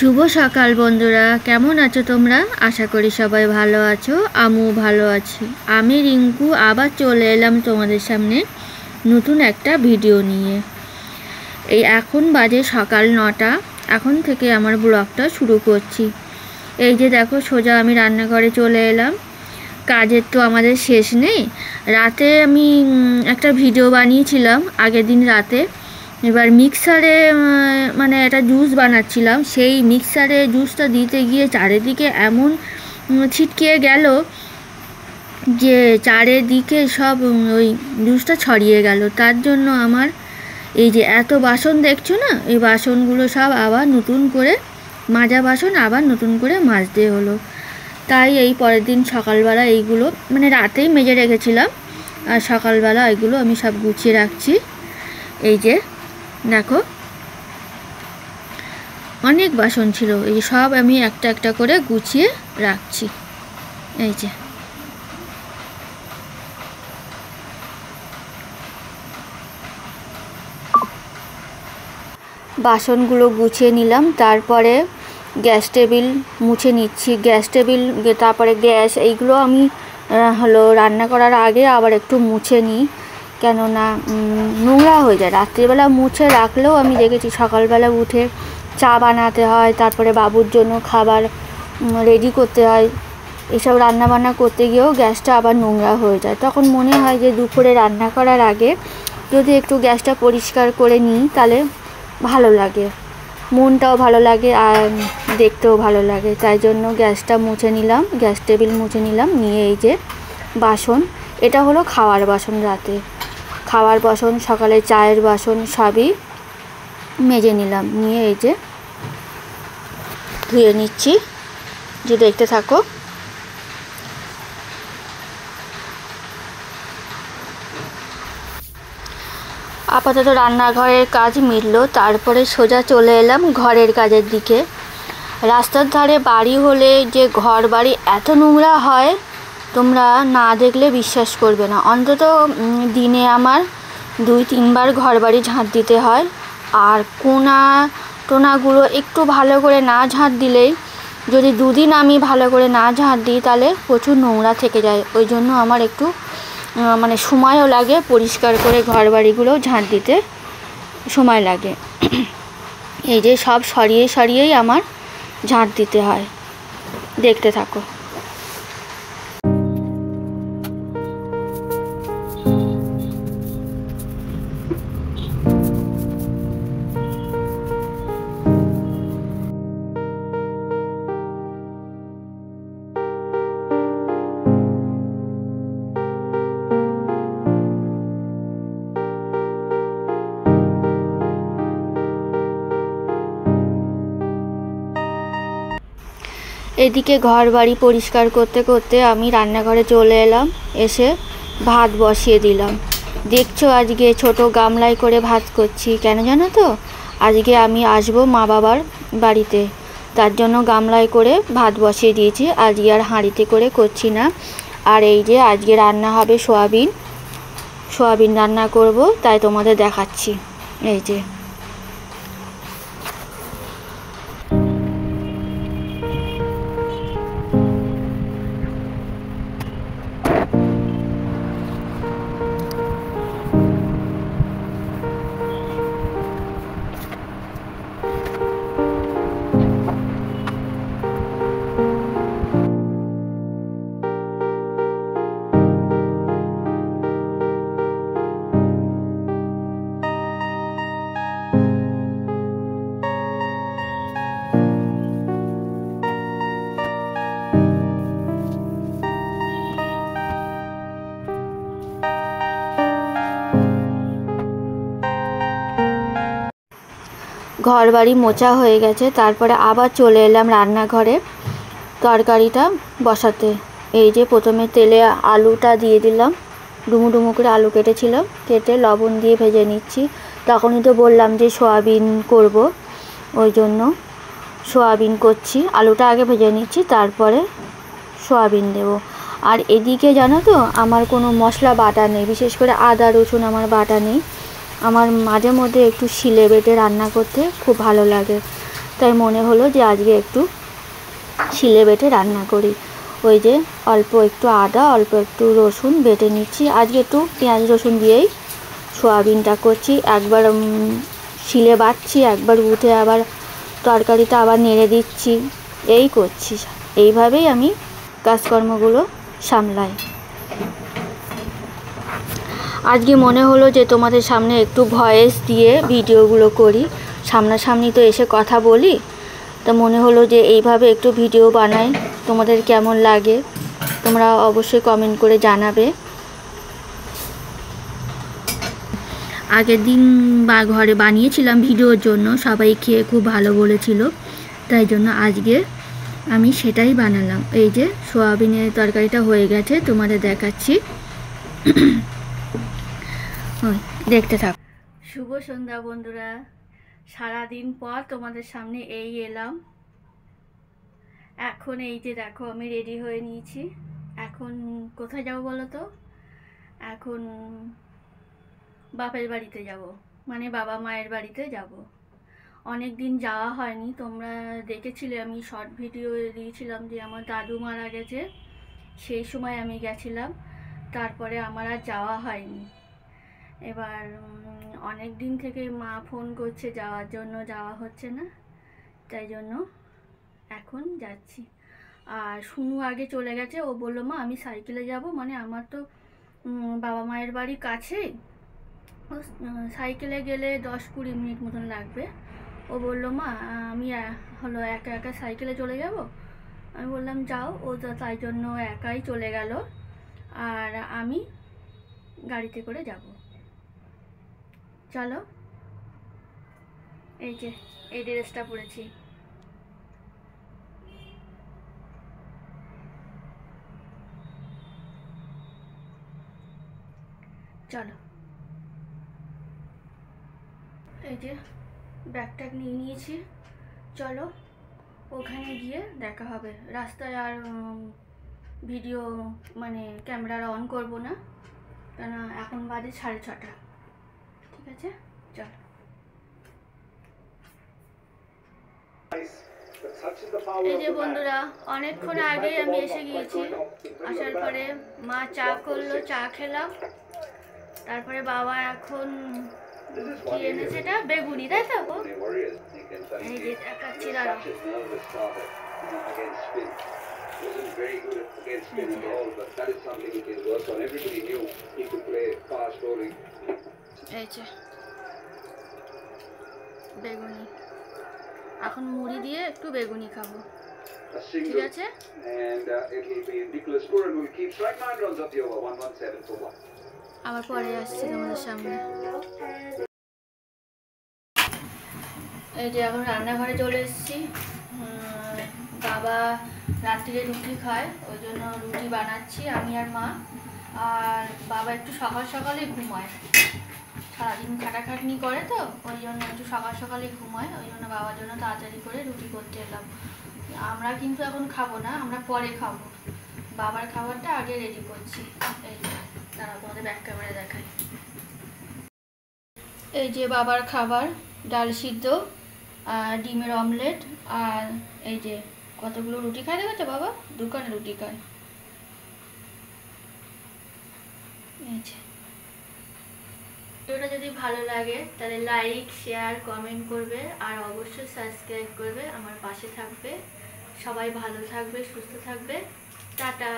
শুভ সকাল বন্ধুরা, কেমন আছো তোমরা? আশা করি সবাই ভালো আছো, আমিও ভালো আছি। আমি রিঙ্কু আবার চলে এলাম তোমাদের সামনে নতুন একটা ভিডিও নিয়ে। এই এখন বাজে সকাল 9টা। এখন থেকে আমার ব্লগটা শুরু করছি। এই যে দেখো, সোজা আমি রান্নাঘরে চলে এলাম। কাজের তো আমাদের শেষ নেই। রাতে আমি একটা ভিডিও বানিয়েছিলাম আগের দিন রাতে। এবার মিক্সারে মানে একটা জুস বানাচ্ছিলাম। সেই মিক্সারে জুসটা দিতে গিয়ে চারিদিকে এমন ছিটকিয়ে গেল যে চারিদিকে সব ওই জুসটা ছড়িয়ে গেল। তার জন্য আমার এই যে এত বাসন দেখছো না, এই বাসনগুলো সব আবার নতুন করে মাজা বাসন আবার নতুন করে মাজতে হলো। তাই এই পরের দিন সকালবেলা এইগুলো মানে রাতেই মেজে রেখেছিলাম, আর সকালবেলা এইগুলো আমি সব গুছিয়ে রাখছি। এই যে দেখো, অনেক বাসন ছিল, এই সব আমি একটা একটা করে গুছিয়ে রাখছি। এই যে বাসনগুলো গুছিয়ে নিলাম। তারপরে গ্যাস টেবিল মুছে নিচ্ছি। গ্যাস টেবিল, তারপরে গ্যাস, এইগুলো আমি রান্না করার আগে আবার একটু মুছে নিই, কেননা নোংরা হয়ে যায়। রাত্রিবেলা মুছে রাখলেও আমি দেখেছি সকালবেলা উঠে চা বানাতে হয়, তারপরে বাবুর জন্য খাবার রেডি করতে হয়, এসব রান্নাবান্না করতে গিয়েও গ্যাসটা আবার নোংরা হয়ে যায়। তখন মনে হয় যে দুপুরে রান্না করার আগে যদি একটু গ্যাসটা পরিষ্কার করে নিই তাহলে ভালো লাগে, মনটাও ভালো লাগে আর দেখতেও ভালো লাগে। তাই জন্য গ্যাসটা মুছে নিলাম, গ্যাস টেবিল মুছে নিলাম। নিয়ে এই যে বাসন, এটা হলো খাওয়ার বাসন, রাতে খাওয়ার বাসন, সকালে চায়ের বাসন সবই মেজে নিলাম। নিয়ে এই যে ধুয়ে নিচ্ছি, যে দেখতে থাকো। আপাতত রান্নাঘরের কাজ মিটলো, তারপরে সোজা চলে এলাম ঘরের কাজের দিকে। রাস্তার ধারে বাড়ি হলে যে ঘর বাড়ি এত নোংরা হয় তোমরা না দেখলে বিশ্বাস করবে না। অন্তত দিনে আমার 2-3 বার ঘর বাড়ি ঝাঁট দিতে হয়। আর কোনা টোনাগুলো একটু ভালো করে না ঝাঁট দিলেই, যদি 2 দিন আমি ভালো করে না ঝাঁট দিই তাহলে প্রচুর নোংরা থেকে যায়। ওই জন্য আমার একটু মানে সময়ও লাগে, পরিষ্কার করে ঘর বাড়িগুলোও ঝাঁট দিতে সময় লাগে। এই যে সব সরিয়ে সরিয়েই আমার ঝাঁট দিতে হয়, দেখতে থাকো। এদিকে ঘর বাড়ি পরিষ্কার করতে করতে আমি রান্নাঘরে চলে এলাম। এসে ভাত বসিয়ে দিলাম। দেখছো আজকে ছোট গামলায় করে ভাত করছি, কেন জানো তো? আজকে আমি আসবো মা বাবার বাড়িতে, তার জন্য গামলায় করে ভাত বসিয়ে দিয়েছি। আজকে আর হাঁড়িতে করে করছি না। আর এই যে আজকে রান্না হবে সোয়াবিন রান্না করব, তাই তোমাদের দেখাচ্ছি। এই যে ঘর বাড়ি মোছা হয়ে গেছে, তারপরে আবার চলে এলাম রান্নাঘরে তরকারিটা বসাতে। এই যে প্রথমে তেলে আলুটা দিয়ে দিলাম, ডুমো ডুমো করে আলু কেটেছিলাম, কেটে লবণ দিয়ে ভেজে নিচ্ছি। তখনই তো বললাম যে সোয়াবিন করব, ওই জন্য সোয়াবিন করছি। আলুটা আগে ভেজে নিচ্ছি, তারপরে সোয়াবিন দেব। আর এদিকে জানো তো আমার কোনো মশলা বাটা নেই, বিশেষ করে আদা রসুন আমার বাটা নেই। আমার মাঝে মধ্যে একটু শিলে বেটে রান্না করতে খুব ভালো লাগে, তাই মনে হলো যে আজকে একটু শিলে বেটে রান্না করি। ওই যে অল্প একটু আদা, অল্প একটু রসুন বেটে নিচ্ছি। আজকে একটু পেঁয়াজ রসুন দিয়েই সোয়াবিনটা করছি। একবার শিলে বাটছি, একবার উঠে আবার তরকারিটা আবার নেড়ে দিচ্ছি, এই করছি। এইভাবেই আমি কাজকর্মগুলো সামলাই। আজকে মনে হলো যে তোমাদের সামনে একটু ভয়েস দিয়ে ভিডিওগুলো করি, সামনাসামনি তো এসে কথা বলি, তা মনে হলো যে এইভাবে একটু ভিডিও বানাই। তোমাদের কেমন লাগে তোমরা অবশ্যই কমেন্ট করে জানাবে। আগের দিন বা ঘরে বানিয়েছিলাম ভিডিওর জন্য, সবাই খেয়ে খুব ভালো বলেছিল, তাই জন্য আজকে আমি সেটাই বানালাম। এই যে সোয়াবিনের তরকারিটা হয়ে গেছে, তোমাদের দেখাচ্ছি, দেখতে থাক। শুভ সন্ধ্যা বন্ধুরা, সারাদিন পর তোমাদের সামনে এই এলাম। এখন এই যে দেখো আমি রেডি হয়ে নিয়েছি। এখন কোথায় যাব বলো তো? এখন বাপের বাড়িতে যাব, মানে বাবা মায়ের বাড়িতে যাব। অনেক দিন যাওয়া হয়নি, তোমরা দেখেছিলে আমি শর্ট ভিডিও দিয়েছিলাম যে আমার দাদু মারা গেছে, সেই সময় আমি গেছিলাম, তারপরে আমার আর যাওয়া হয়নি। এবার অনেক দিন থেকে মা ফোন করছে যাওয়ার জন্য, যাওয়া হচ্ছে না, তাই জন্য এখন যাচ্ছি। আর শুনু আগে চলে গেছে, ও বললো মা আমি সাইকেলে যাব, মানে আমার তো বাবা মায়ের বাড়ি কাছেই, সাইকেলে গেলে 10-20 মিনিট মতন লাগবে। ও বললো মা আমি হলো একা একা সাইকেলে চলে যাব। আমি বললাম যাও। ও তো তাই জন্য একাই চলে গেল, আর আমি গাড়িতে করে যাব। চলো, এই যে এই ড্রেসটা পরেছি। চলো, এই যে ব্যাগটা নিয়ে নিয়েছি। চলো ওখানে গিয়ে দেখা হবে। রাস্তায় আর ভিডিও মানে ক্যামেরা অন করব না, কেন এখন বাজে 6:30। ঠিক আছে, চলো। এই যে বন্ধুরা, অনেকক্ষণ আগেই আমি এসে গিয়েছি। আসার পরে মা চা করলো, চা খেলাম। তারপরে বাবা এখন কি এনেছে, এটা বেগুনি, তাই তো? এই যে দেখাচ্ছি, দাঁড়াও। এই যে বেগুনি, এখন মুড়ি দিয়ে একটু বেগুনি খাবো, ঠিক আছে? আবার পরে আসছি তোমাদের সামনে। এই যে এখন রান্নাঘরে চলে এসেছি। বাবা রাত্রিরে রুটি খায়, ওই জন্য রুটি বানাচ্ছি আমি আর মা। আর বাবা একটু সকাল সকালে ঘুমায়, সারাদিন খাটাখাটনি করে তো, ওই জন্য একটু সকাল সকালে ঘুমায়, ওই জন্য বাবার জন্য তাড়াতাড়ি করে রুটি করতে এলাম। আমরা কিন্তু এখন খাবো না, আমরা পরে খাবো। বাবার খাবারটা আগে রেডি করছি। এই যে দাঁড়াও, তোমাদের ব্যাক ক্যামেরা দেখাই। এই যে বাবার খাবার, ডাল সিদ্ধ আর ডিমের অমলেট, আর এই যে কতগুলো রুটি খায় দেখেছো বাবা, 2খানা রুটি খায়। এই যে ভিডিওটা যদি ভালো লাগে তাহলে লাইক, শেয়ার, কমেন্ট করবে, আর অবশ্যই সাবস্ক্রাইব করবে, আমার পাশে থাকবে। সবাই ভালো থাকবে, সুস্থ থাকবে। টাটা।